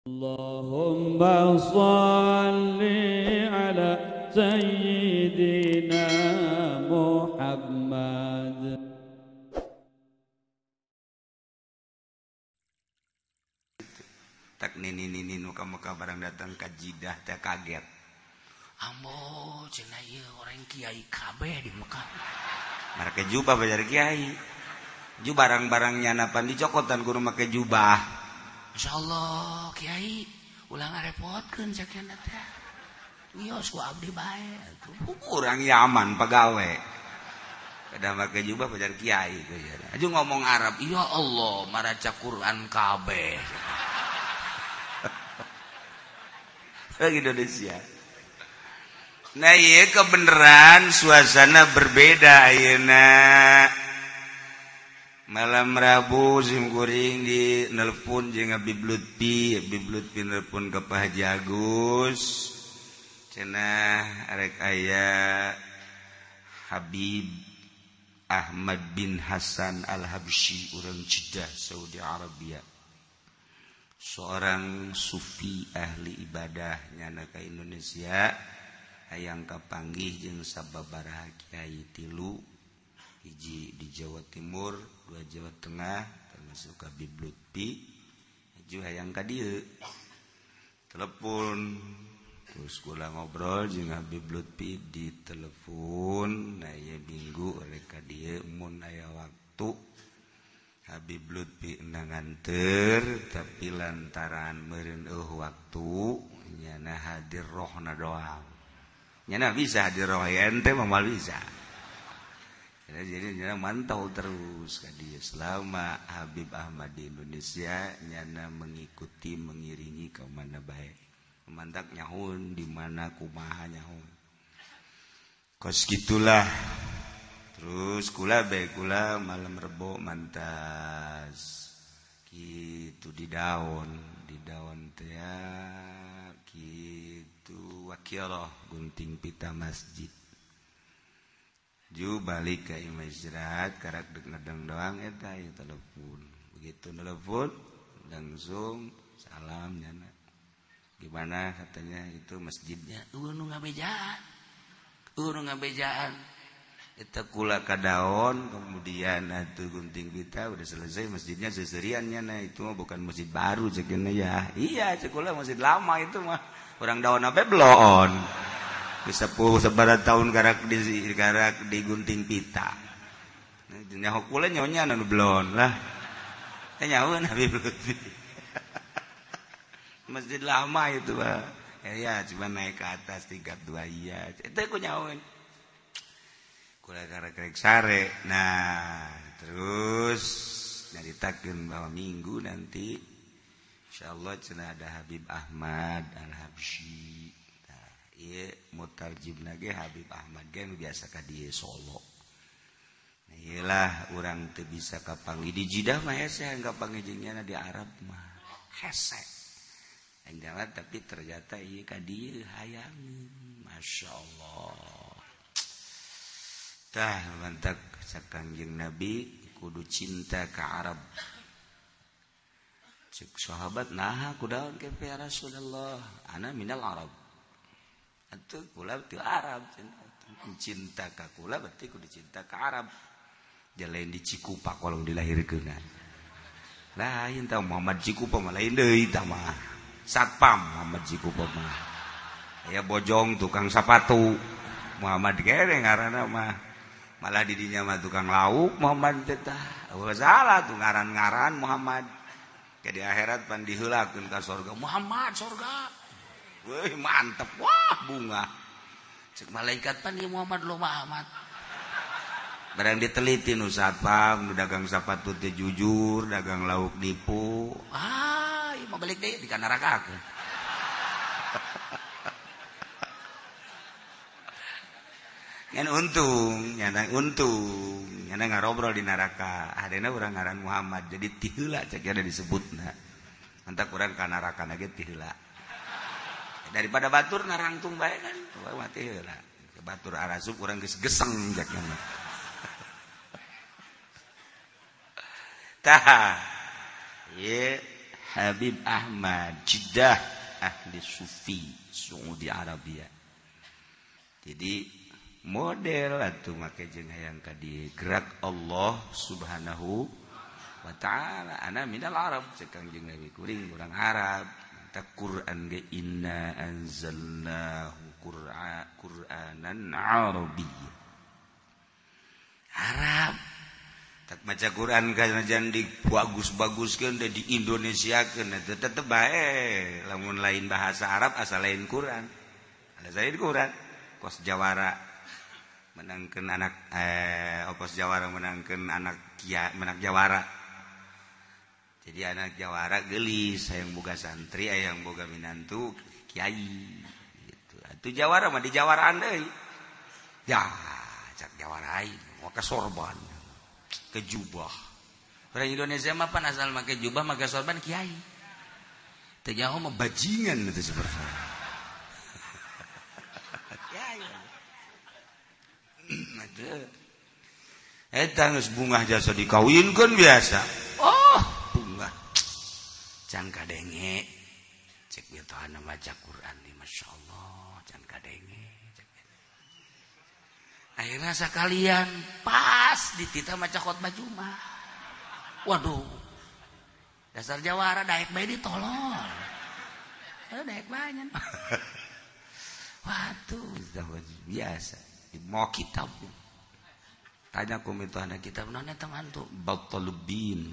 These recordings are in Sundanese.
Allahumma salli ala Sayyidina Muhammad. Tak nini nu kamu barang datang kajidah teh kaget. Ambo cenah ieu orang kiai kabeh di Mekah. Marake jubah bajar kiai. Ju barang-barangnya napan dicokotan kudu make jubah. Insyaallah kiai ulah ngarepotkeun sakieu teh. Wios ku abdi bae atuh. Urang Yaman pagawe. Kada make jubah bajar kiai tuh ya. Aju ngomong Arab, Ya Allah maraca Quran kabeh. Indonesia. Nah iya kebenaran suasana berbeda ayeuna. Malam Rabu sim kuring di nelpon jeung Habib Lutfi nelpon ka Pak Haji Agus. Cenah arek aya Habib Ahmad bin Hasan Al-Habsyi urang Jeddah Saudi Arabia. Seorang sufi ahli ibadah nyana ka Indonesia hayang kapanggih jeung sababaraha kiai tilu, hiji di Jawa Timur, dua Jawa Tengah termasuk Habib Lutfi, hiji hayang ka dieu. Telepon terus kula ngobrol jeung Habib Lutfi di telepon, nah ieu minggu rek ka dieu mun aya waktu. Habib Lutfi nganter tapi lantaran meureun waktu nyana hadir rohna doang. Nyana bisa hadir roh ente mah mal bisa. Jadi nyana mantau terus ka dieu selama Habib Ahmad di Indonesia nyana mengikuti mengiringi ka mana bae. Mantak nyahun di mana kumaha nyahun. Kos gitulah. Terus kula malam Rebo mantas kitu di daun teh ya kitu wakilah gunting pita masjid. Ju balik ka imah istirahat karak deuk ngedeng doang eta ieu telepon. Begitu telepon langsung salam nyana. Gimana katanya itu masjidnya? Nu ngabejaan. Kita kula ka daon, kemudian atuh gunting pita udah selesai masjidnya seseriannya. Nah itu mah bukan masjid baru cekina ya. Iya cek kula masjid lama itu mah. Orang daun apa belon. Bisa sebarat tahun karak di gunting pita. Nyaho kula nyonya anu belon lah. Nyahoeun Habib Lutfi. Masjid lama itu mah. Ya cuma naik ke atas tingkat 2 iya. Itu aku nyahoeun. Kula karek sare. Nah, terus nyaritakeun bahwa minggu nanti insyaallah cenah ada Habib Ahmad Al-Habsyi. Nah, ieu mutarjimna ge Habib Ahmad ge biasa ka dieu Solo. Nah, iyalah urang teu bisa kapanggih di Jeddah mah hese kapanggih jeung nyana di Arab mah hese. Enggak tapi ternyata ieu ka dieu hayangeun. Masyaallah. Tah mantak sakangjing Nabi kudu cinta ke Arab. Cek sahabat nah kudaon ke ya Rasulullah ana minal Arab. Atuh kula ti Arab cinta ka kula berarti kudu cinta ke Arab. Jalain di Cikupa kalau dilahirkeun. Lain tah Muhammad Cikupa mah lain deui tah mah. Satpam Muhammad Cikupa mah. Aya bojong tukang sapatu. Muhammad kere ngaranna mah. Malah didinya mah tukang lauk Muhammad teh tah. Salah tuh ngaran-ngaran Muhammad. Ke di akhirat pan diheulakeun ka surga. Muhammad surga. Weuh mantep wah bunga. Cek malaikat pan ieu Muhammad lo Muhammad. Barang diteliti nu satpam nu dagang sapatu teh jujur, dagang lauk nipu. Ieu mah balik deui di nerakakeun. Ngan untung nyana ngarobrol di neraka. Hadena urang ngaran Muhammad jadi ti heula cek ada disebutna. Mantak urang ka neraka na ge ti heula. Daripada batur narangtung bae kan, mati heula. Batur arasuk urang geus geseng cek nya. Tah. Ieu Habib Ahmad Jeddah ahli sufi Saudi Arabia. Jadi model atuh make jeung hayang ka dieu gerak Allah Subhanahu wa taala. Ana minal Arab cekang jeung Nabi kuring urang Arab. Ta Quran ge inna anzalnahu Qur'anan Arabiyyan. Arab tak maca Quran kanajan dibagus-baguskeun di Indonesiakeun tetep bae lamun lain bahasa Arab asal lain Quran. Ada saya di Quran kos Jawara menangkeun anak opos Jawara menangkeun anak Jawara. Jadi anak Jawara geulis hayang boga santri hayang boga minantu kiai gitu. Atuh Jawara mah di Jawaraan deui. Ya, cak Jawara aing mau ka sorban. Ke jubah. Orang Indonesia mah pan asal make jubah make sorban kiai. Teu nyaho mah bajingan itu seperti. Kiai. Ada. Eta geus bungah jasa dikawinkeun biasa. Oh, bungah. Can kadenge. Cek betoana maca Quran di masyaallah, can kadenge. Akhirnya sekalian pas ditita maca khotbah Jumat. Waduh. Dasar Jawara daek bae ditolol. Daek banyak. Waduh, biasa. Di mau kitab. Tanya komento anak kitab naon eta mantu Batalubin.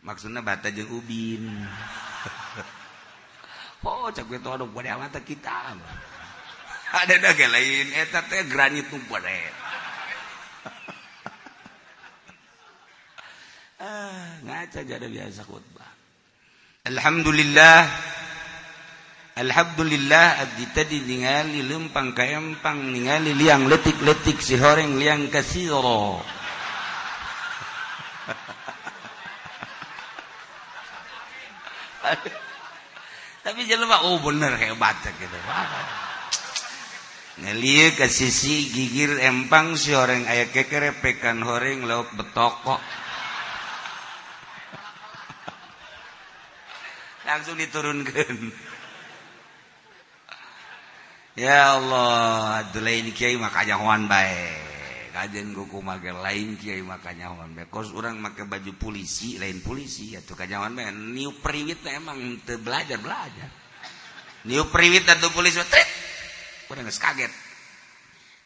Maksudna bata jeung ubin. Oh, cak kitu anu bade amat kitab. Ada daga lain eta teh granit nu beret. Ngaca jadi biasa khutbah. Alhamdulillah abdi tadi ningali leumpang ka empang ningali liang letik-letik si horeng liang kasiro. Tapi jelema oh bener hebat gitu. Ngelieu ke sisi gigir empang si horeng aya kekerepekan horeng lauk betoko. Langsung diturunkeun. Ya Allah, atuh lain kiai mah kanyahoan bae. Kajen kuku make lain kiai mah kanyahoan bae. Kos urang make baju polisi, lain polisi atuh kanyahoan bae. Niu priwit emang teu belajar. Niu priwit atuh polisi tret. Udah nggak kaget.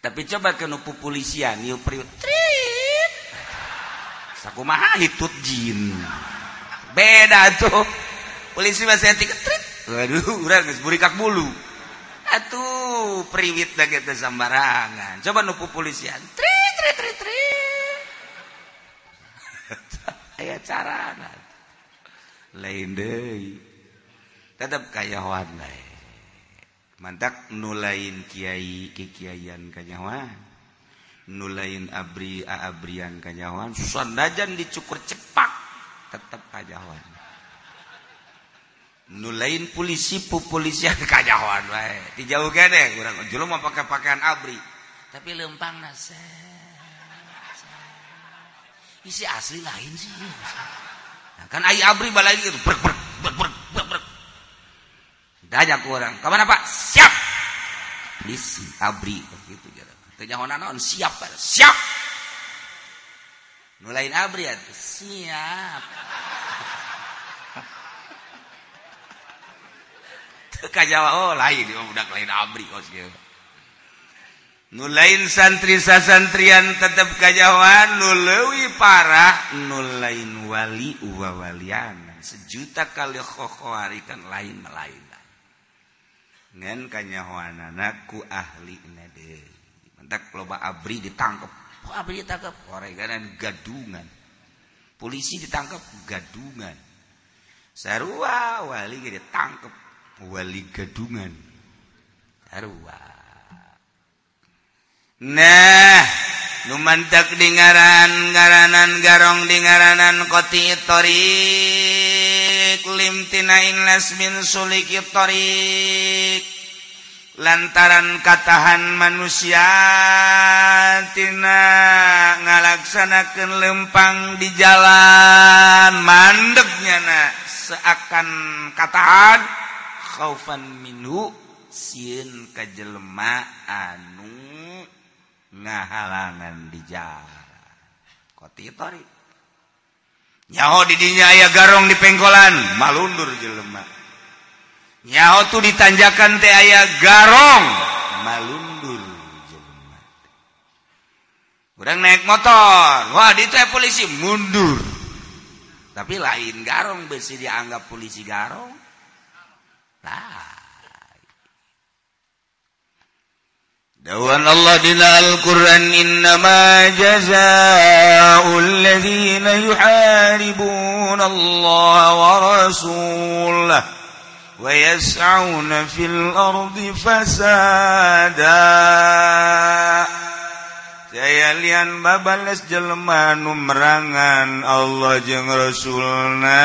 Tapi coba ke nupu polisian, niu priwit, trit. Sakumaha hitut jin. Beda tuh. Polisi masih etik, trit. Waduh, urang geus burikak bulu. Atuh priwit da kita sambarangan. Coba nupu polisian, trit. Aya carana. Lain deui. Tetep kayahoan bae. Mantak nulain kiai kikiaian kanyawan, nulain abrian kanyawan, sandajan dicukur cepak tetap kanyawan. Nulain polisi pupolisian kanyawan wae. Dijauh gede urang julung mah pakai pakaian abri. Tapi leumpang nase. Isi asli lain sih. Nah, kan ai abri balain gitu. Brek. Dajak orang, kapan Pak? Siap. Polisi, abri, begitu gitu. Tenyahonan naon siap, siap. Nulain abri atuh, siap. Teu kajawa oh lain, budak lain abri kos kieu. Nulain santri sasantrian tetep kajawan, nu leuwih parah, nulain wali walian. Sejuta kali khokharikan lain melain. Ngan kanyahoanana ku ahli deui. Mentak loba abri ditangkep. Oh, abri ditangkep oreganan gadungan. Polisi ditangkep gadungan. Sarua wali ge ditangkep wali gadungan. Sarua. Nah, nu mantak ngaranan garong ngaranan qoti tariq limtinain las min suliki tariq lantaran katahan manusia tina ngalaksanakeun lempang di jalan mandegnya na seakan katahan khaufan minhu sieun ka jelema anu ngahalangan di jalan kotitori nyaho di dinya aya garong di pengkolan malundur jelema nyaho tu ditanjakan teh aya garong malundur jelema urang naik motor wah ditu aya polisi mundur tapi lain garong besi dianggap polisi garong lah dawan Allah dina Al-Quran innama jazaa'ul ladzina yuharibuna Allah wa rasulah wa yas'auna fil ardi fasada saya lian babales jelema nu merangan Allah jeung Rasulna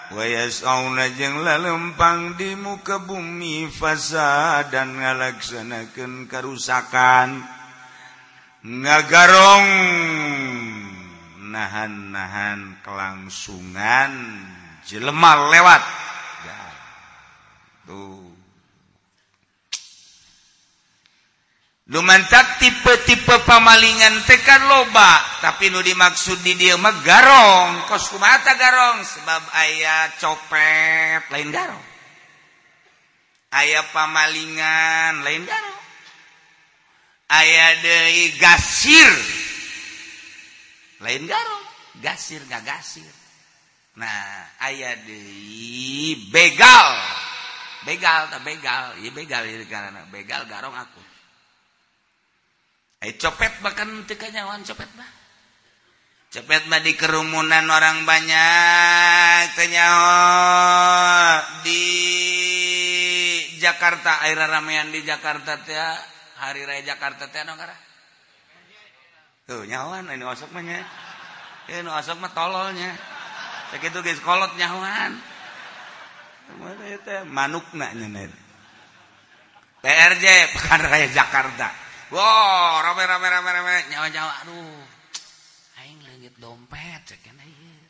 wa yas'auna jeung lalempang di muka bumi fasadan ngalaksanakeun karusakan ngagarong nahan-nahan kelangsungan jelema lewat tuh lumantak tipe-tipe pamalingan tekan loba tapi nu dimaksud di dieu mah garong kos kumaha tah garong sebab aya copet lain garong aya pamalingan lain garong aya deui gasir lain garong gasir ngagasir nah aya deui begal tah begal ieu begal ieu karana begal garong aku copet bahkan teu kanyawan copet mah di kerumunan orang banyak teu nyaho di Jakarta air ramean di Jakarta teh hari raya Jakarta teh anu ngara tuh nyahoan ini osok mah nya nu osok mah tololnya sakitu geus kolot nyahoan manukna nya PRJ pekan raya Jakarta. Wow, rame nyawa aduh. Aing leungit dompet ceuk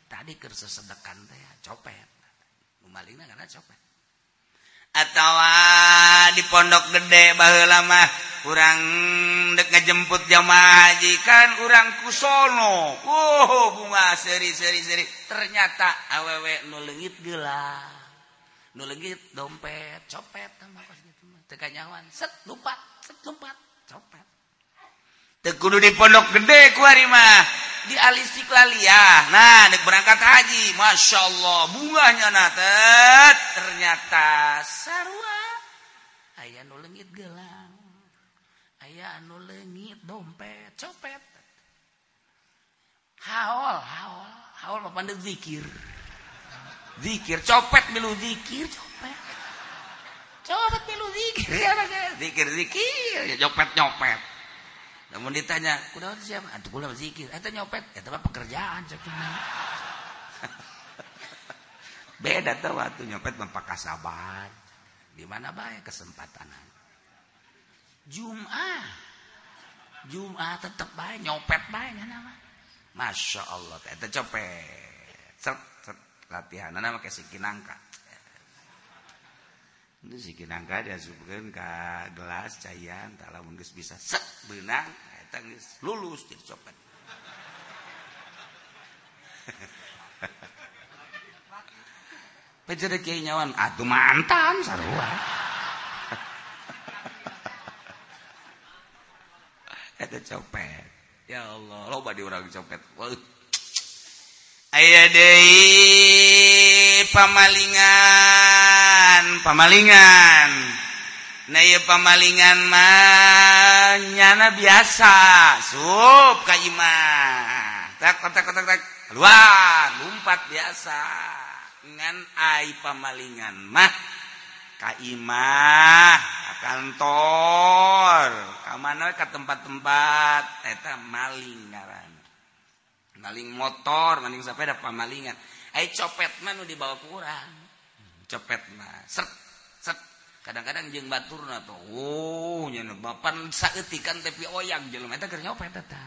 tadi keur sesedekan teh copet. Nu malingna kana copet. Atawa di Pondok Gede baheula mah urang dek ngajemput jamaah haji kan urang kusono. Bunga seri ternyata awewe nu leungit geula. Nu leungit dompet, copet mah kitu mah. Teu kanyawan, set lompat. Copet. Teu kudu di Pondok Gede ku ari mah di Ali Istiqlaliyah. Nah, dek berangkat haji, Masya Allah bunganya natet ternyata sarua aya nu leungit gelang, aya anu leungit dompet, copet. Haol mah pandeu zikir. Zikir copet milu zikir copet. Copet milu zikir ya zikir ya nyopet. Namun ditanya, kunaon siapa? Atuh kula zikir, eta nyopet, eta mah pekerjaan cakna. Beda tuh waktu nyopet mah pakasaban. Di mana bae kesempatan. Jumat tetep bae nyopet bae nya mah. Masya Allah, eta copet. Set latihanana mah kasih nangka. Itu si kinangka diasupkeun ka gelas caian tah lamun geus bisa set beunang eta geus lulus jadi copet. Pejere kieu nyawan atuh mantan sarua. Eta copet. Ya Allah, loba di urang copet. Aya deui pamalingan. Nah ieu pamalingan mah nyana biasa, sup ka imah. Tak keluar, lumpat biasa. Ngan ai pamalingan mah ka imah, ka kantor, ka mana ka tempat-tempat eta maling ngaran. Maling motor, maling sepeda pamalingan. Ai copet mah nu dibawa ku urang. Copet mah set kadang-kadang jeung baturna tuh nya bapan saeutikan tapi oyang jelema eta keur nyopet eta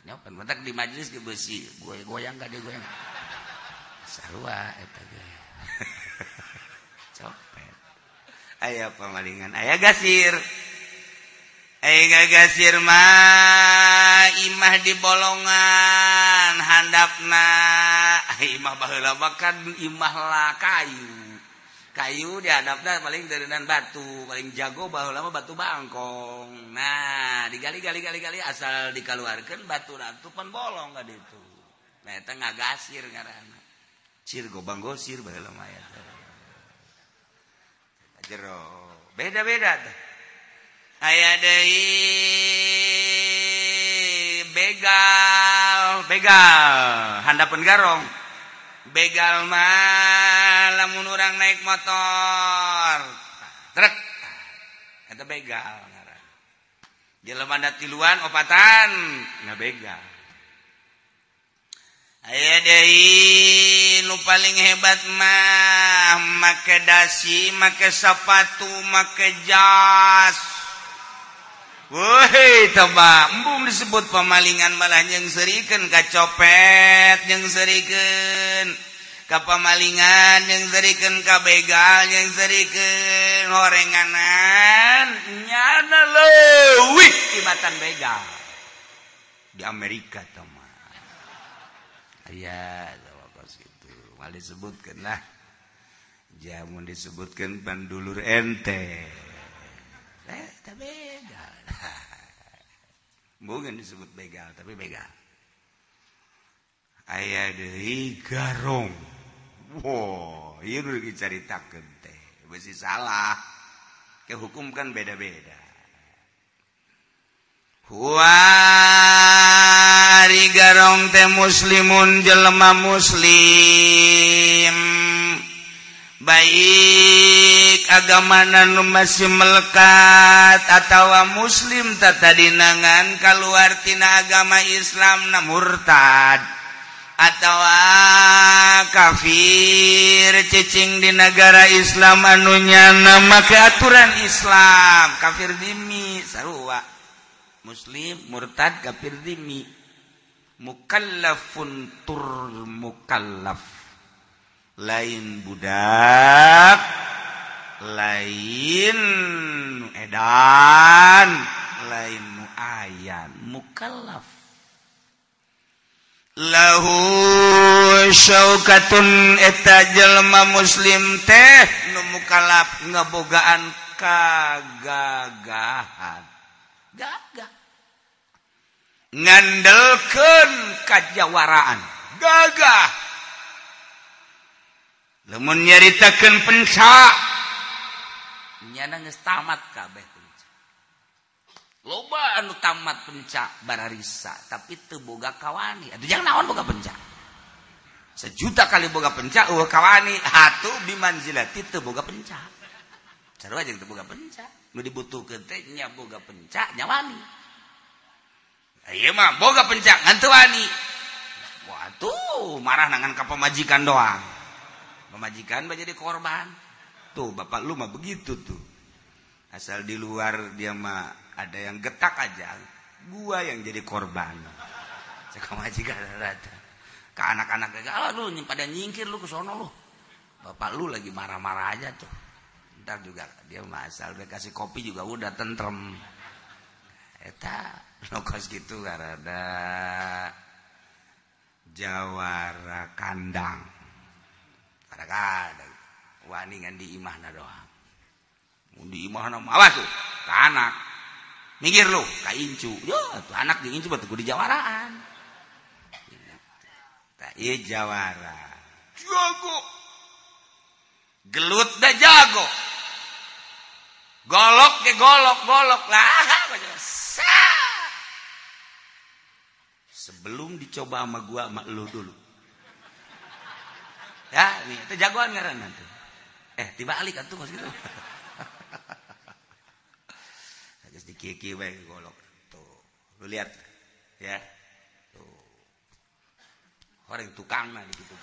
nyopet matak di majelis ge beusi goyang ka dia goyang sarua eta ge copet aya pamalingan aya gasir mah imah di bolongan handapna imah baheula mah kan imah lah kayu di hadapna paling deureunana batu paling jago baheula mah batu bangkong nah digali asal dikaluarkeun baturna teh pan bolong ka ditu nah eta ngagasir ngaranna sir gobang gosir baheula mah eta jero beda-beda teh aya deui begal handapeun garong begal mah lamun urang naik motor trek eta begal ngaran jelema da tiluan opatan na begal aya deui nu paling hebat mah make dasi make sepatu make jas. Woi, coba embung disebut pamalingan malah nyengseureikeun ka copet, nyengseureikeun ka pamalingan, nyengseureikeun ka begal, nyengseureikeun horenganan, nyana leuwih tibatan begal. Di Amerika teh mah. Aya kos kitu, mal disebutkeun lah. Jamun disebutkeun pandulur ente. Eta begal. Bukan disebut begal, tapi begal. Aya deui garong. Wow, ieu nu dicaritakeun teh. Beusi salah. Ke hukum kan beda-beda. Huari garong teh muslimun jelema muslim. Baik agamana nu masih melekat atawa muslim tatadinangan kaluar tina agama Islam na murtad atawa kafir cicing di negara Islam anu nyana make aturan Islam kafir dimi sarua muslim murtad kafir dimi mukallafun tur mukallaf lain budak lain edan lain muayan mukallaf lahu syaukatun eta jelema muslim teh nu mukallaf ngabogaan kagagahan gagah ngandelkeun kajawaraan gagah lamun nyaritakeun penca nyana geus tamat kabeh penca loba anu tamat penca bararisa tapi teu boga kawani atuh jang naon boga penca sejuta kali boga penca eueuh kawani atuh bimanzilati teu boga penca sarua jeung teu boga penca nu dibutuhkeun teh nya boga penca nya wani ieu mah boga penca ngan teu wani waduh marah nangan ka pamajikan doang. Pemajikan jadi korban. Tuh bapak lu mah begitu tuh. Asal di luar dia mah ada yang getak aja. Gua yang jadi korban. Cek majikan rata. Ke anak-anak aja, lu pada nyingkir lu ke sono lu. Bapak lu lagi marah-marah aja tuh. Ntar juga dia mah asal udah kasih kopi juga udah tentrem. Eta lokos gitu karena jawara kandang. Kadang-kadang wani ngan di imahna doang. Mun di imahna awas tuh ka anak. Minggir lu ka incu. Yo tuh anak jeung incu batu di jawaraan. Tah ieu jawara. Jago. Gelut da jago. Golok ke golok lah. Sebelum dicoba sama gua sama lu dulu. Ya, nih, itu jagoan ngaranna tuh. Tiba alik atuh geus kitu. Geus dikieu-kieu bae golok. Tuh, lu lihat ya. Tuh. Horeng tukangna di kitu.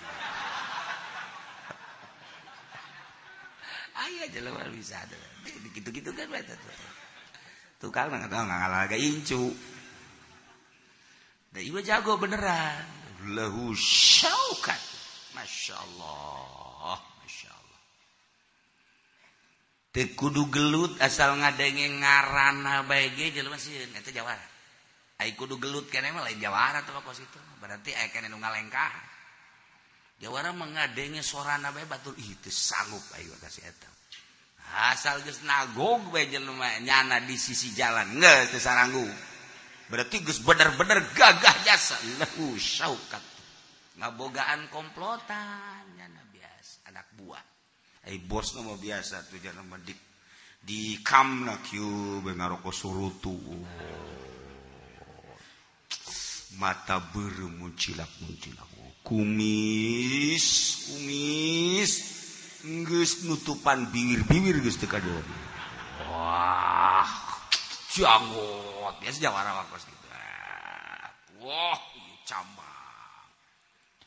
aya jelema bisa gitu-gitu kan eta tuh tukang nggak ngalah gak incu da ieu jago beneran lahu syaukat masyaallah teu kudu gelut asal ngadenge ngaranna bae ge jelema sieun eta jawara ai kudu gelut keneh mah lain jawara tuh kos itu berarti aya keneh nu ngalengkah jawara mengadenge sorana bae batur ih teu sanggup ayo kasih eta asal geus nagog bae jelema nyana di sisi jalan geus teu saranggu berarti geus bener-bener gagah jasa lahu syaukat ngabogaan komplotan nyana biasa anak buah ai bos mah biasa tuh jelema di kamna kieu bae ngaroko surutu mata beureum muncilak kumis geus nutupan bibir geus teu kadoa wah janggot biasa jawara wakos gitu wah cambang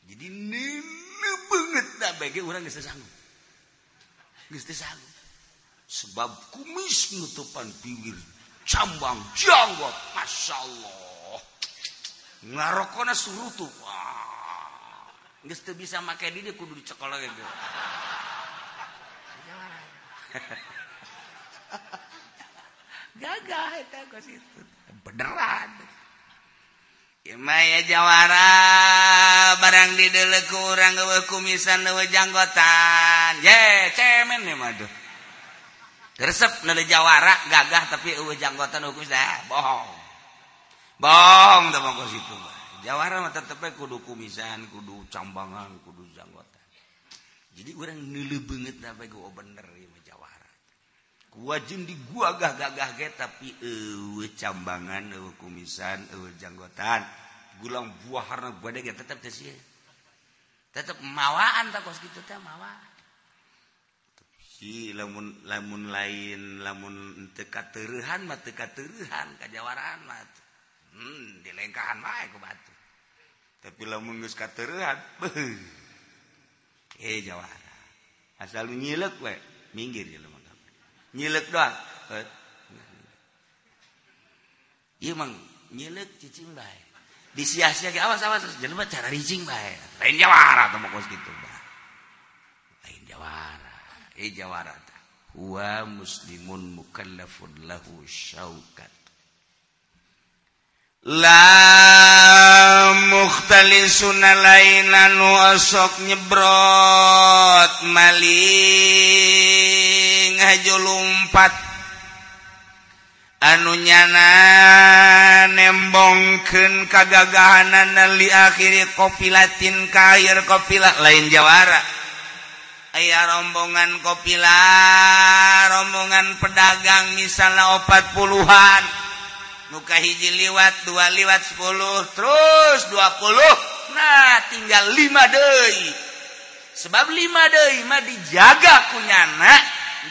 jadi neuneu beungeut da bage urang geus teu sanggup sebab kumis nutupan bibir cambang janggot masyaallah ngarokona surutu wah geus teu bisa make di dia kudu dicekel lagi gitu gagah eta kos itu beneran ieu mah ya jawara barang dideuleuh ku urang eueuh kumisan eueuh janggotan ye cemen nih mah tuh resep neuleuh jawara gagah tapi eueuh janggotan eueuh kumisan bohong teh mah kos itu mah jawara mah tetep kudu kumisan kudu cambangan kudu janggotan jadi urang neuleuh beungeut da bae gua bener ieu mah jawara kuajeun di gua gagah ge tapi eueuh cambangan eueuh kumisan eueuh janggotan gulang buaharna bade ge tetep teh sieun tetep mawaan tah kos kitu teh mawaan si lamun lain lamun teu kateurehan mah teu kateurehan kajawaraan mah dilengkahan wae ku batu tapi lamun geus kateurehan jawara asal lu nyileuk we minggir jelema nyileuk doang ieu mang nyileuk cicing bae disia-sia ge awas jelema cara ricing bae lain jawara teh mah kitu bae lain jawara jawara teh huwa muslimun mukallafun lahu syaukat la mukhtalisuna laina nu osok nyebrot maling hajulumpat anu nyana nembongkeun kagagahanana li akhiri kopilatin ka akhir kopilah lain jawara aya rombongan kopilah rombongan pedagang misalna 40-an muka hiji liwat 2 liwat 10 terus 20 nah tinggal 5 deui sebab 5 deui mah dijaga ku nyana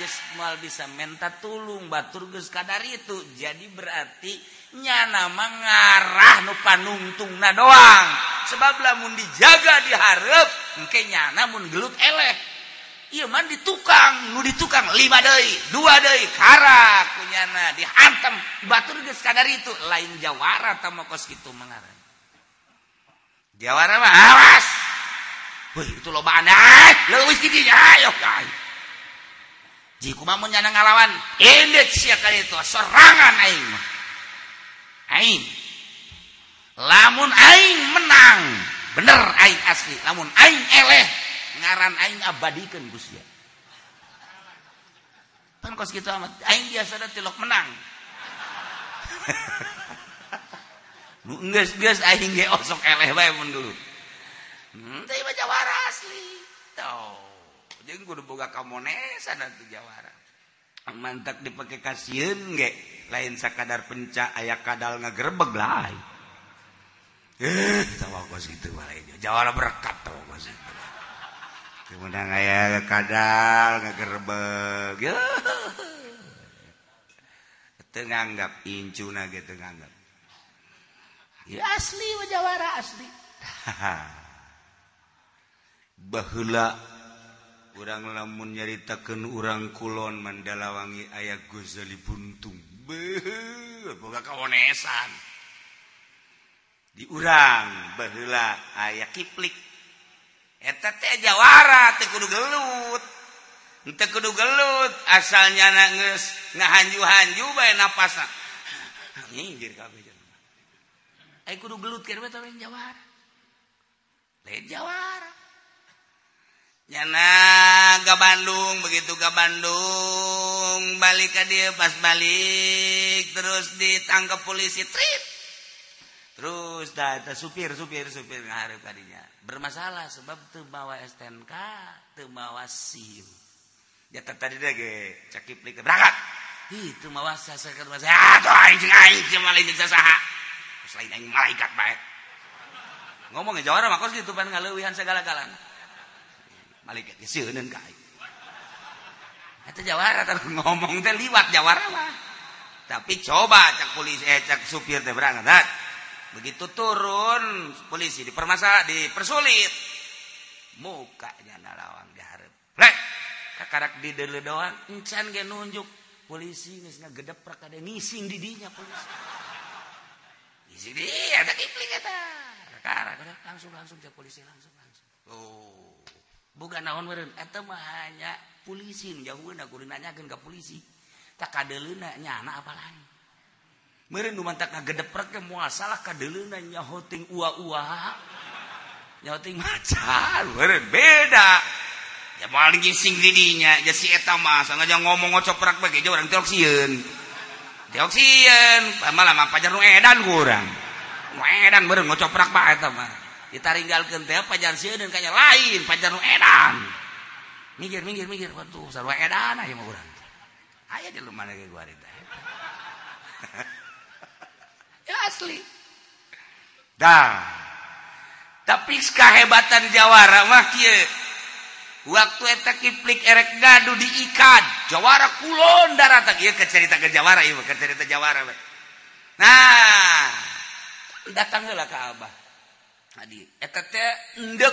geus moal bisa menta tulung batur geus kadar itu jadi berarti nyana mah ngarah nu panungtungna doang sebab lamun dijaga dihareup engke nyana mun gelut eleh ieu mah ditukang nu ditukang 5 deui 2 deui karak kunyana dihantem batur geus kadar itu lain jawara tah mah kos kitu mangaran jawara mah awas weuh itu lobaan leuwih kitu ayo kai ji kumaha mun nyana ngalawan indet sia ka itu serangan aing mah aing lamun aing menang bener aing asli lamun aing eleh ngaran aing abadikeun Gusti kan kos kitu amat aing biasana tilok menang nu geus aing ge osok eleh bae mun dulu teh mah jawara asli tuh jeung kudu boga kamonesan atuh jawara mantak dipake kasieun ge lain sakadar penca aya kadal ngagerebeg lain tawa kos kitu bae jawara berkat tawa kos kitu kemudian aya kadal ngagerebeg teu nganggap incuna ge teu nganggap ya asli jawara asli baheula urang lamun nyaritakeun urang kulon Mandalawangi aya Ghazali Buntung. Beuh, boga kawonesan. Di urang baheula aya Kiplik. Eta teh jawara teu kudu gelut. Teu kudu gelut, asalnya geus ngahanju-hanju bae napasna. Nyinggir kabeh jelema. Ai kudu gelut keur eta we jawara. Lain jawara. Nyana ke Bandung, begitu ke Bandung balik ke dia, pas balik terus ditangkap polisi, trip. Terus dah supir ngaharep kadinya bermasalah sebab teu bawa STNK, teu bawa SIM. Jatah tadi deh ge Cakiplik berangkat. Itu mawa sasakeun mah. Atuh aing malah jeung sasaha. Selain aing malaikat bae. Ngomong Jawara mah kos kitu pan ngaleuwihan segala-galana. Malaikat seueun ka aing. Eta Jawara teh ngomong teh liwat Jawara mah. Tapi coba cak polisi cak supir teh berangkat. Begitu turun polisi dipersulit. Mukanya nalawang dihareup. Rek, kakarak di deuleu doang encan ge nunjuk polisi geus ngagedeprak ade ngising di dinya polisi. Ngising di ada Kiplik eta. Kakarak langsung cak polisi langsung. Oh. Bukan naon meureun eta mah hanya polisi jauheuna kudu nanyakeun ka polisi tak kadeleuna nyana apalagi meureun nu mantak ngagedeprak ge moal salah kadeleuna nyaho ting ua-ua nyaho ting macan meureun beda ya moal ngising di dinya ja si eta mah sangaja ngomong ngocoprak bae ge urang teoksieun malah mah pajar nu edan ku urang nu edan meureun ngocoprak bae eta mah ditaringgalkeun teh pajar sieun kanya lain pajar nu edan. Minggir. Waduh, sarua edan aya mah urang. Aya di lumana ge gua teh. Ya asli. Dah. Tapi kahebatan Jawara mah kieu. Waktu eta Kiplik erek gaduh diikat, Jawara kulon daratan ieu kecerita ke Jawara ieu kecerita Jawara. Nah, datang heula ka Abah. Adi, eta teh endek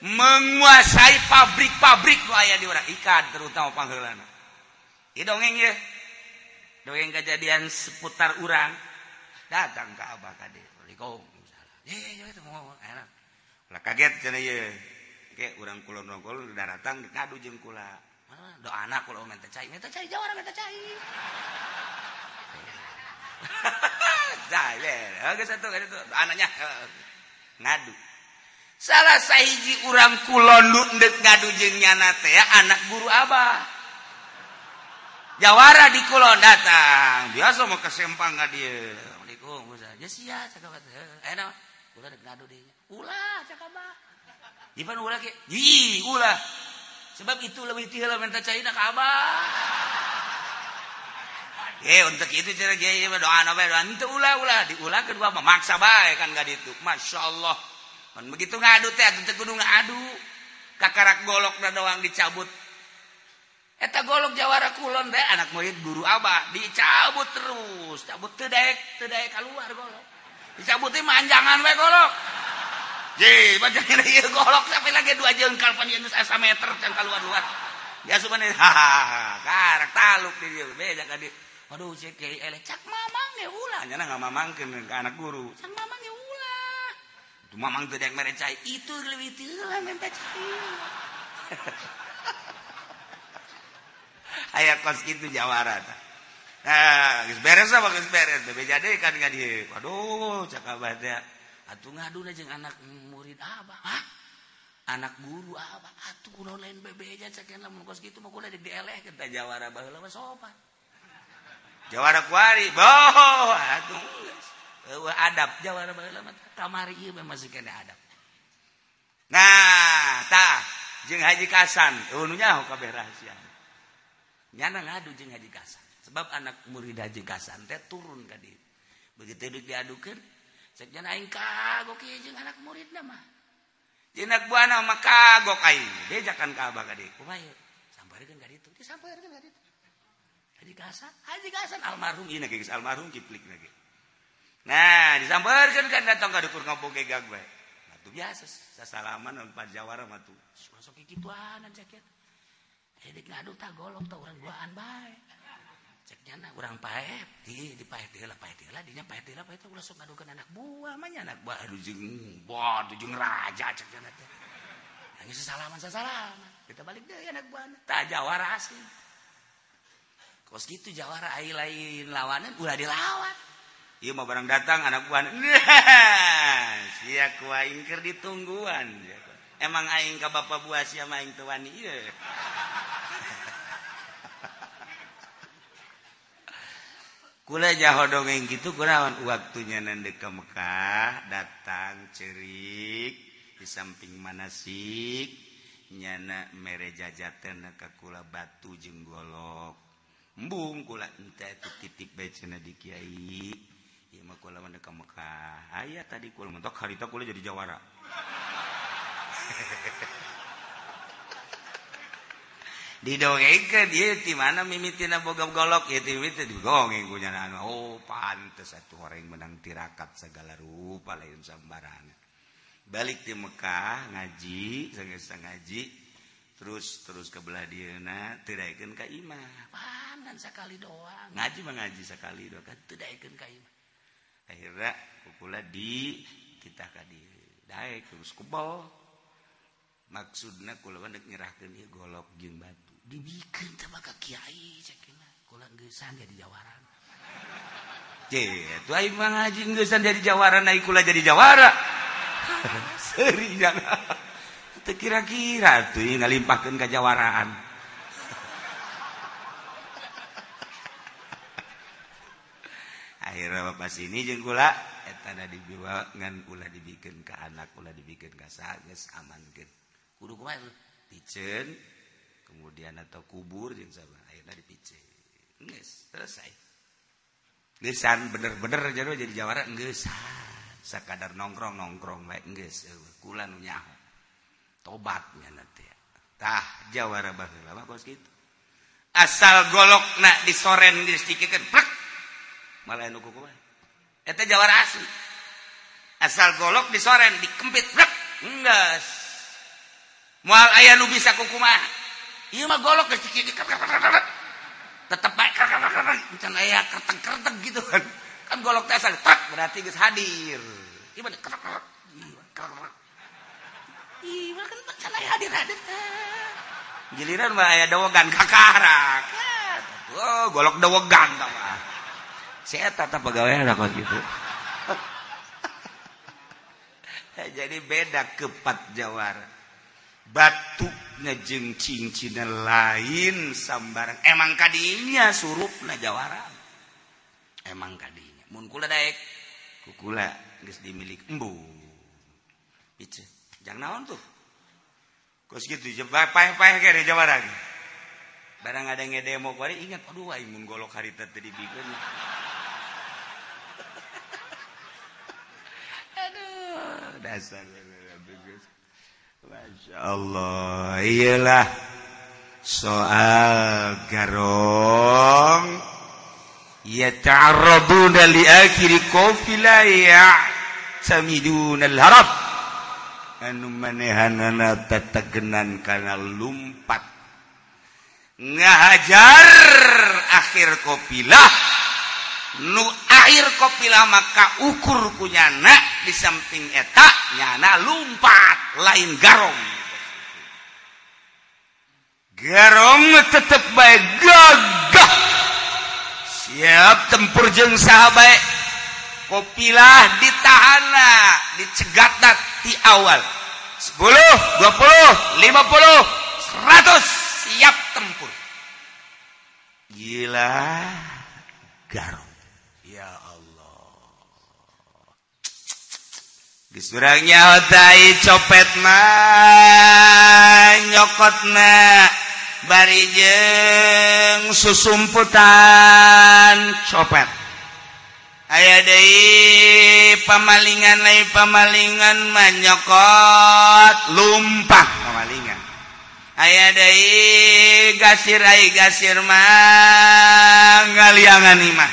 menguasai pabrik-pabrik nu aya di urang ikan terutama pangheulana. Ieu dongeng ye. Dongeng kejadian seputar urang. Datang ka Abah kade. Assalamualaikum. Ye eta mau enak. Ulah kaget cenah ye. Ke urang kulon-kulon datang ngadu jeung kula. Doana kula minta cai Jawara minta cai. Dah, geus atuh ka ditu anaknya. Ngadu salah sahiji urang kulon nu ndek ngadu jeung nyana teh anak guru Abah Jawara di kulon datang biasa mah kesempang ka dieu. Assalamualaikum Ustaz ya sia cakap teh enak ulah ndek ngadu deui ulah cak Abah dipan ulah ke ulah sebab itu lebih ti heula minta caina ka Abah untuk itu cara gaya doa bae doa itu ulah diulah kedua memaksa bae kan gak ditu masyaallah kan begitu ngadu teh atuh kudu ngadu kakarak golok da doang dicabut eta golok Jawara kulon teh anak murid guru Abah dicabut terus cabut teu daek keluar golok dicabut teh manjangan bae golok je manjangan ieu golok sampai lagi 2 jengkal pan ieu geus asa meter can keluar biasa mah karak taluk di dieu beda ka dieu. Waduh cek kiai eleh cak mamang ge ulah nyana ngamamangkeun ka anak guru cak mamang ge ulah tu mamang teu daek mere cai itu leuwih teu lah minta cai aya kos kitu Jawara tah nah geus beres apa geus beres bebe jadi kan ka dieu waduh cak Abah teh atuh ngaduna jeung anak murid Abah hah anak guru Abah atuh kunaon lain bebe aja cak lamun kos kitu mah kudu dielehkeun tah Jawara baheula mah sopan Jawara kuari, boh, atuh adab Jawara baheula mah kamari ieu masih kena adab. Nah, tah jeung Haji Kasan, nu nyaho kabeh rahasia. Nyana ngadu jeung Haji Kasan, sebab anak murid Haji Kasan teh turun ka dieu. Begitu deuk diadukeun, cek nyana aing kagok ieu jeung anak muridna mah. Jeung anak buana mah kagok aing, bejakan ka Abah ka dieu. Kumaha ieu? Samparikeun ka ditu, disamparikeun ka ditu. Haji Kasan almarhum ieu geus almarhum Kiplik lagi. Nah, disampeurkeun kan datang ka dukur ngomong gegag bae. itu biasa sasalaman non pajawara mah tuh sok kituan cek dik ngadu tah golok tah urang duaan bae cek nyana urang paeh di paeh deula dinya paeh deula ulah sok ngadukeun anak buah mah nya anak buah aduh jeung raja cek nyana teh geus sasalaman kita balik deui anak buah tah jawara asli kos gitu jawara ai lain lawanan ulah dilawan ieu mah barang datang anak buah sia ku aing keur ditungguan emang aing ka bapak buah sia mah aing teu wani ieu kula jaho dongeng gitu kunaon waktunya nande ka Mekah datang cerik di samping manasik nyana mere jajaten ka kula batu jeung golok embung kula entah itu titip bae cenah di kiai ieu mah kula mah ka Mekah aya tadi kula mentok harita kula jadi jawara didongengkeun ieu ti mana mimitina boga golok ieu ti mimiti digongeng ku nyana oh pantes atuh horeng menang tirakat segala rupa lain sambarangan balik di Mekah ngaji sanggeus ngaji terus ke belah dieuna teu daekeun ka imah panan sakali doang ngaji mah ngaji sakali doang kan teu daekeun ka imah akhirna kukula di kita ka dieu daek terus kubal maksudna kula mah nyerahkeun ieu golok jeung batu dibikeun teh mah ka kiai cekeuna kula geussan jadi jawaran tuh aing mah ngaji geussan jadi jawaran ai kula jadi jawara seri jangan teu kira-kira tuh ngalimpahkeun ka jawaraan akhirnya bapak sini jeung kula eta da dibawa ngan ulah dibikeun ka anak ulah dibikeun ka saha geus amankeun kudu kumaha piceun kemudian atau kubur jeung sabaraha akhirna dipiceun geus selesai geusan bener-bener jadi jawara geussan sakadar nongkrong bae geus kula nu nyaho tobat nya teh tah jawara baheula mah kos kitu asal golokna disoren distikikeun plek malah anu kumaha eta jawara asli asal golok disoren dikempit plek geus moal aya nu bisa kumaha ieu mah golok geus tetep bae encan aya kertek-kertek gitu kan golok teh asal tak berarti geus hadir ieu mah kertek iya kan encan aya hadir giliran mah aya dawegan kakarak oh golok dawegan tah mah si eta teh pagaweana kos gitu jadi beda kepat jawara batunya jeung cincina lain sambarang emang kadinya surupna jawara emang kadinya mun kula daek ku kula geus dimilik embu ice jang naon tuh kos kitu paeh-paeh ge di jawara ge barang ada ngedemo kuari ingat aduh aing mun golok harita teh dibikeun aduh dasar Masya Allah iyalah soal garong yata'arraduna li akhiri qafila ya'tamiduna al-harab anu manehanana tatagenan kana lumpat ngahajar akhir qafilah nu akhir qafilah maka ukur kunyana di samping eta nyana lumpat lain garong tetep bae gagah siap tempur jeung sahabat qafilah ditahana dicegatna ti awal 10 20 50 100 siap tempur gila garong ya geus urang nyaho tai copet mah nyokotna bari jeung susumputan copet aya deui pamalingan mah nyokot lumpat pamalingan aya deui gasir mah ngaliangan imah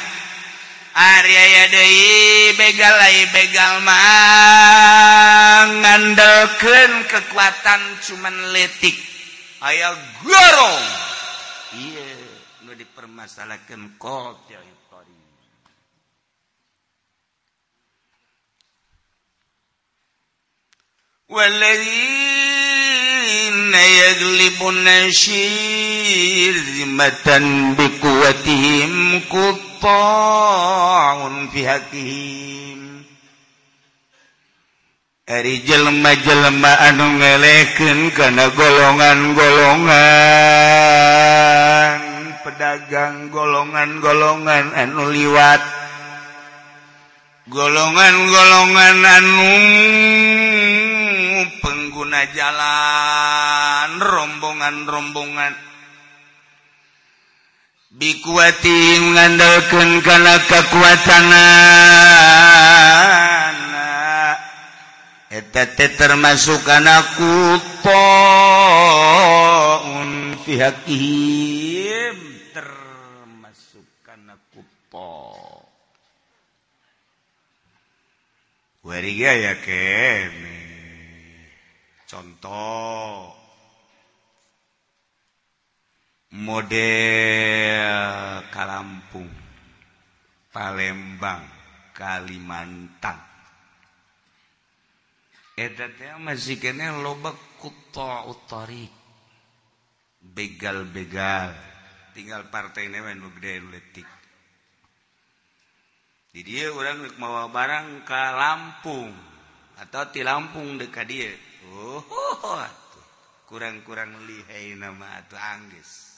Aya deui begal mah ngandalkeun kekuatan cuman letik aya gorong ieu nu dipermasalahkeun qadha tariq walladzina yaglibuna syirmatan biquwatihim qutta'un fi haqqihim ari jelema-jelema anu ngelekeun kana golongan-golongan pedagang golongan-golongan anu liwat golongan-golongan anu pengguna jalan rombongan-rombongan bikuati ngandalkeun kana kakuatanana eta teh termasuk kana qutta'un fi haqqihim termasuk kana qutta' wariga ya kene contoh model Kalampung, Palembang, Kalimantan. Eta teh masih kene loba qutta'ut tariq. Begal-begal. Tinggal partainya we nu gede nu leutik. Di dieu urang rek mawa barang ka Lampung atau ti Lampung deuk ka dieu. Oh, kurang-kurang lihai nama atuh anggeus.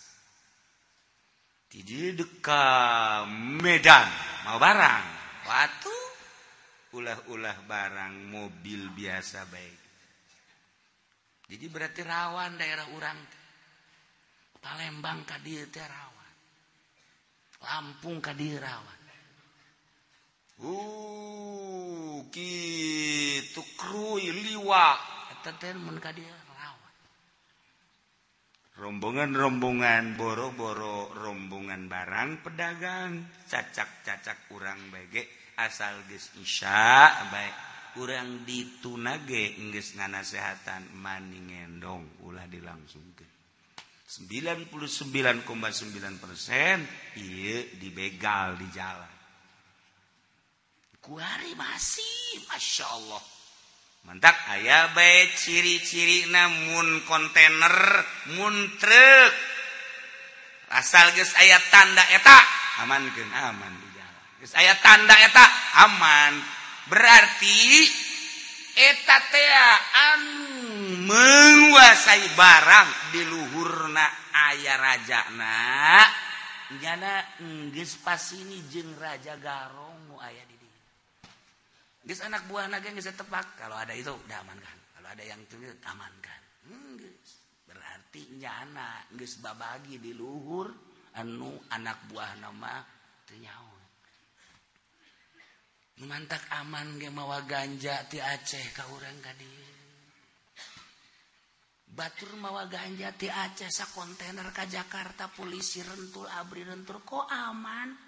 Di dekat Medan mau barang waktu ulah-ulah barang mobil biasa baik jadi berarti rawan daerah urang Palembang ka dieu teh rawan Lampung ka dieu rawan kitu krui liwa eta teh mun ka dieu rombongan-rombongan boro-boro rombongan barang pedagang cacak-cacak urang bege asal geus isya bae urang dituna ge geus nganasehatan mani ngendong ulah dilangsungkeun 99,9% ieu dibegal di jalan kuari masih masyaallah mantak aya bae ciri-cirina mun kontainer mun truk asal geus aya tanda eta amankeun aman di jalan geus aya tanda eta aman berarti eta teh anu menguasai barang di luhurna aya rajana nyana geus pasini jeung raja garong nu aya di geus anak buahna ge geus tepak kalau ada itu udah amankan kalau ada yang teu amankan geus berarti nyana geus babagi di luhur anu anak buahna mah teu nyaho mantak aman ge mawa ganja ti Aceh ka urang ka dieu batur mawa ganja ti Aceh sa kontainer ka Jakarta polisi rentul abri rentul kok aman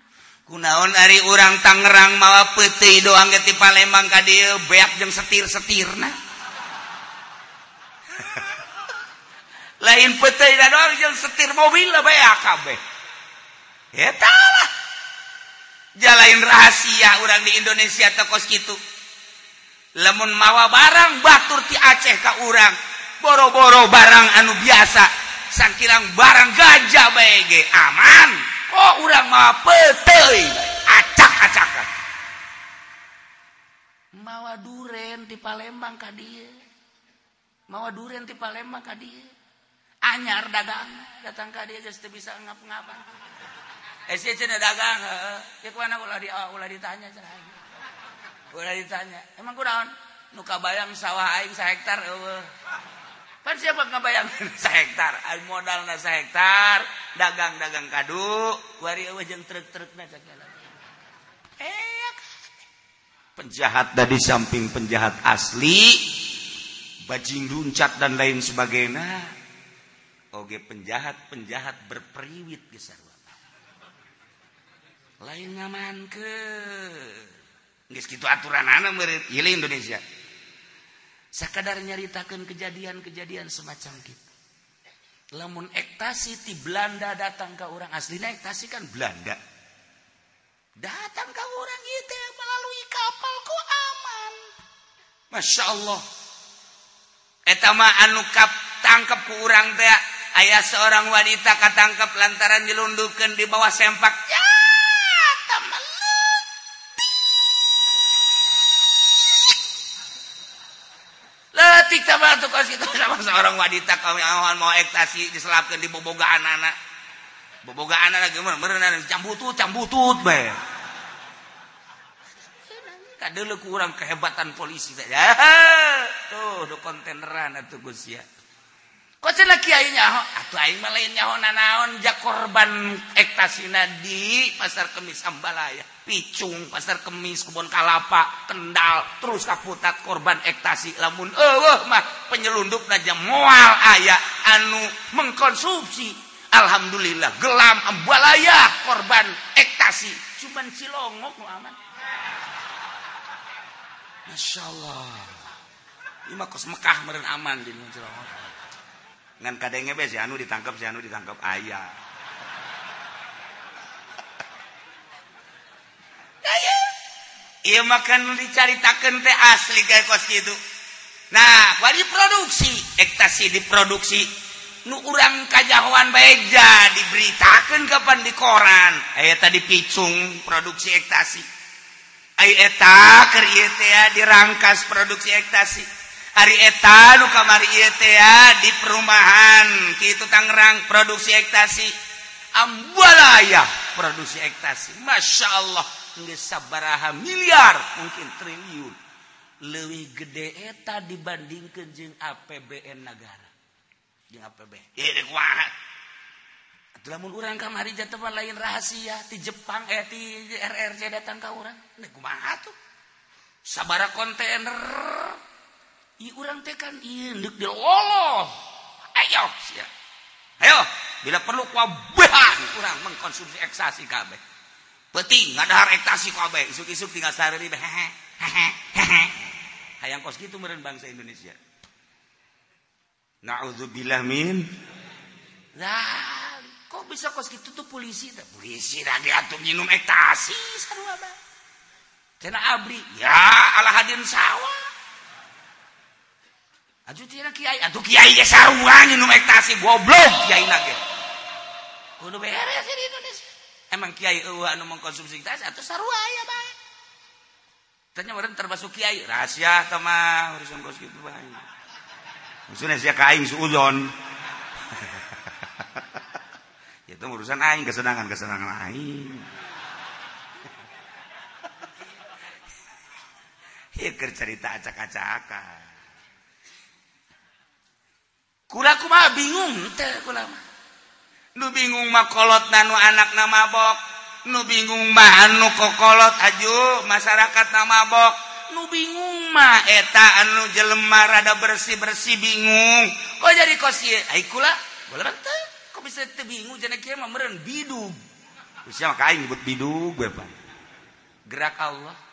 kunaon ari urang Tangerang mawa peuteuy doang ge ti Palembang ka dieu beak jeung setir-setirna. Lain peuteuy da doang jeung setir mobil beak kabeh. Eta lah. Jalain rahasia urang di Indonesia teh kos kitu. Lamun mawa barang batur ti Aceh ka urang, boro-boro barang anu biasa, sakilang barang ganja bae ge aman. Oh urang mawa peuteuy acak-acakan mawa duren di Palembang ka dieu mawa duren di Palembang ka dieu anyar dagang datang ka dieu geus teu bisa ngap-ngapan cenah dagang ya kuana ulah ditanya cenah ulah ditanya emang kunaon nu kabayang sawah aing 1 hektar eueuh pan siapa ngabayang 1 hektar aing modalna 1 hektar dagang-dagang kadu wari eueuh jeung truk-trukna sagala penjahat dari samping penjahat asli bajing luncat dan lain sebagainya oge penjahat-penjahat berperiwit geus sarua lain ngaman ke geus kitu aturanana meureun ieu Indonesia sakadar nyaritakeun kejadian-kejadian semacam kitu lamun ektasi ti Belanda datang ke orang aslina ektasi kan Belanda datang ke orang itu melalui kapal kok aman Masya Allah eta mah anu tangkep ku urang teh aya seorang wanita katangkep lantaran dilundupkeun di bawah sempak ya letik tabal tuh kos itu sama seorang wanita kami awan mau ektasi diselapkeun di bobogaan anak gimana berenang cambutut bae kadeuleu kurang kehebatan polisi teh ya tuh do kontaineran atuh Gus ya kok cenah kiai nyaho atuh aing mah lain nyaho nanaon jak korban ektasina di Pasar Kemis Ambalaya Picung Pasar Kemis Kebon Kalapa Kendal terus kaputat korban ektasi lamun mah penyelundupna jam moal aya anu mengkonsumsi alhamdulillah gelam Ambalaya korban ektasi cuman Cilongok nu aman Masya Allah ini mah kos Mekah meureun aman di Cilongok ngan kadenge be si anu ditangkap aya iya makan dicaritakeun teh asli kayak kos gitu nah bari produksi ektasi diproduksi nu urang kajahoan baeja diberitakeun kapan di koran aya tadi Picung produksi ektasi aya eta keur ieu teh dirangkas produksi ektasi hari eta nu kamari ieu teh di perumahan kitu Tangerang produksi ektasi Ambalaya produksi ektasi Masya Allah geus sabaraha miliar mungkin triliun leuwih gede eta dibandingkeun jeung APBN negara jeung APBN ieu kumaha atuh lamun urang kamari jatuh lain rahasia ti Jepang ti RRC datang ka urang kumaha tuh sabaraha kontainer ieu urang teh kan ieu deuk diloloh ayo bila perlu kuabehan urang mengkonsumsi ektasi kabeh penting ngadahar ektasi kabeh isuk-isuk tinggal sareuri hayang kos kitu meureun bangsa Indonesia naudzubillah min kok bisa kos kitu tuh polisi lagi atuh minum ektasi sarua bae cenah abri ya Alahadin sawah atuh tina kiai atuh kiai ge sarua minum ektasi goblok kiai nage kudu beres di Indonesia emang kiai anu mengkonsumsi ektasi atuh sarua aya bae tanya meureun termasuk kiai rahasia teh mah urusan kos kitu bae maksudna sia ka aing suudzon itu urusan aing kesenangan aing ieu keur cerita acak-acakan kula kumaha bingung teh kula mah nu bingung mah kolotna nu anakna mabok nu bingung mah anu kokolot aju masyarakatna mabok nu bingung mah eta anu jelema rada bersih-bersih bingung kok jadi kos ieu ai kula teh kok bisa teu bingung cenah kieu mah meureun bidug sia mah ka aing nyebut bidug we Pak gerak Allah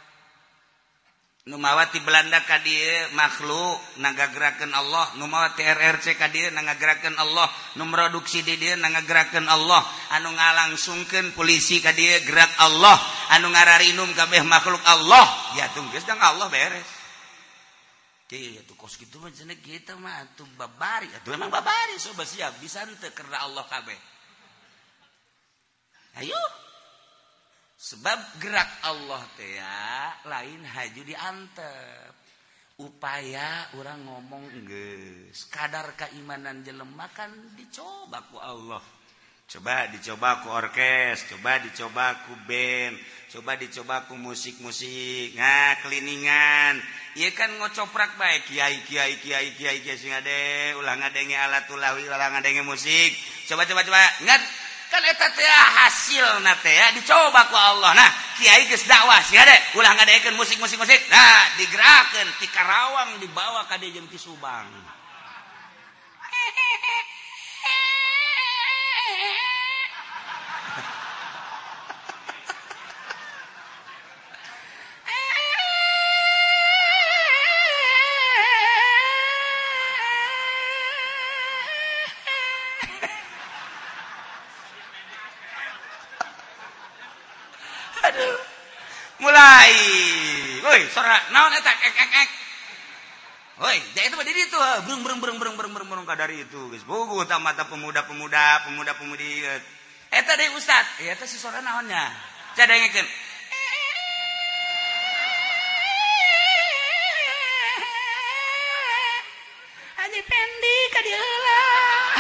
nu mawa ti Belanda ka dieu makhluk nangagerakeun Allah nu mawa ti RRC ka dieu nangagerakeun Allah nu produksi di dieu nangagerakeun Allah anu ngalangsungkeun polisi ka dieu gerak Allah anu ngararinum kabeh makhluk Allah ya tong geus dang Allah beres teh atuh kos kitu mah cenah kita mah atuh babari atuh memang babari soba siap bisa teu karena Allah kabeh ayo sebab gerak Allah teh ya lain haju diantep upaya orang ngomong geus kadar keimanan jelema kan dicoba ku Allah coba dicoba ku orkes coba dicoba ku band coba dicoba ku musik-musik keliningan ieu kan ngocoprak bae kiai sing ade ulah ngadenge alat ulawi ulah ngadenge musik coba ngat kan eta teh hasilna teh dicoba ku Allah. Nah, kiai geus dakwah sia de, ulah ngadaekeun musik. Nah, digerakkeun ti Karawang dibawa ka dieu jeung ti Subang. mulai. Woi, sora naon eta ek. Woi, jadi itu di itu, brung kadari itu, guys. Buku mata pemuda-pemudi. Eta deui ustad, eta si sora naonnya. Cadengekeun. Haji Pendi ka dieu lah.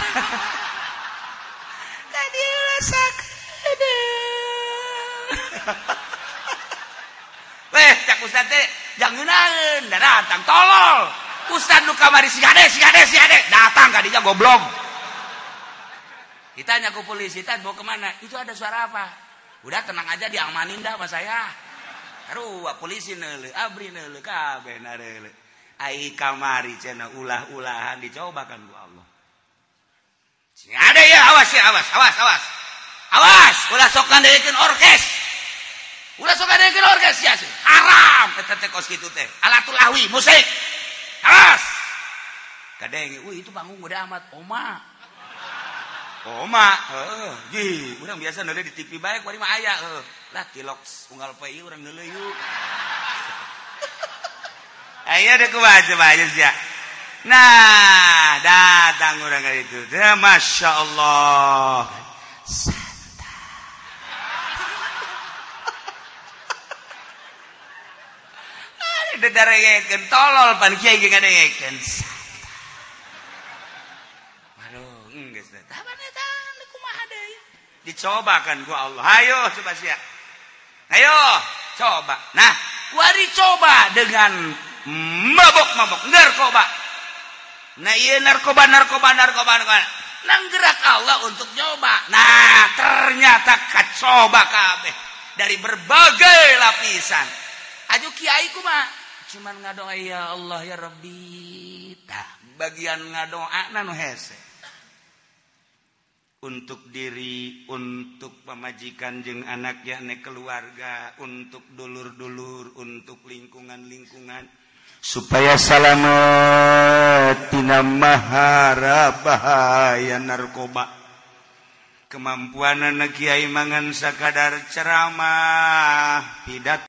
Ka dieu lah sakedeung. Weh, cak ustad teh jangeunaan, da datang tolol. Ustad nu kamari si gade, datang ka dinya goblok. Ditanya ke polisi, "Tad mau kemana?" "Itu ada suara apa?" "Udah tenang aja, diamanin dah sama saya." Aduh, polisi neuleuh, abri neuleuh kabeh nareuleuh. Ai kamari cenah ulah-ulahan dicobakan ku Allah. Sing ada ya, awas. Awas, ulah sok ngandelikeun orkes. Ya, haram eta teh kos kitu teh. Alatul lahwi, musik. Awas. Kadenge, itu panggung udah amat Oma, heeh. Urang biasa neuleuh di TV bae kuari mah aya, heuh. Lah tilok unggal PI urang neuleuh yuk. Aya deh kumaha coba sia. Nah, datang urang ka ditu. Masya Allah. Ada darengekeun tolol pan kiai ge ngadengekeun. Aduh, geus teh. Taban eta kumaha deui? Dicobakan ku Allah. Hayo coba sia. Ayo, coba. Nah, kuari coba dengan mabok narkoba. Nah, ieu narkoba. Nanggerak Allah untuk nyoba. Nah, ternyata kacoba kabeh dari berbagai lapisan. Aju kiai kumaha? Cuman ngadoa ya Allah ya Rabbi. Tah, bagian ngadoa nu hese. Untuk diri, untuk pamajikan jeung anak yakni keluarga, untuk dulur-dulur, untuk lingkungan-lingkungan supaya salamet tina mahara bahaya narkoba. Kemampuan anak kiai mangan sakadar ceramah pidato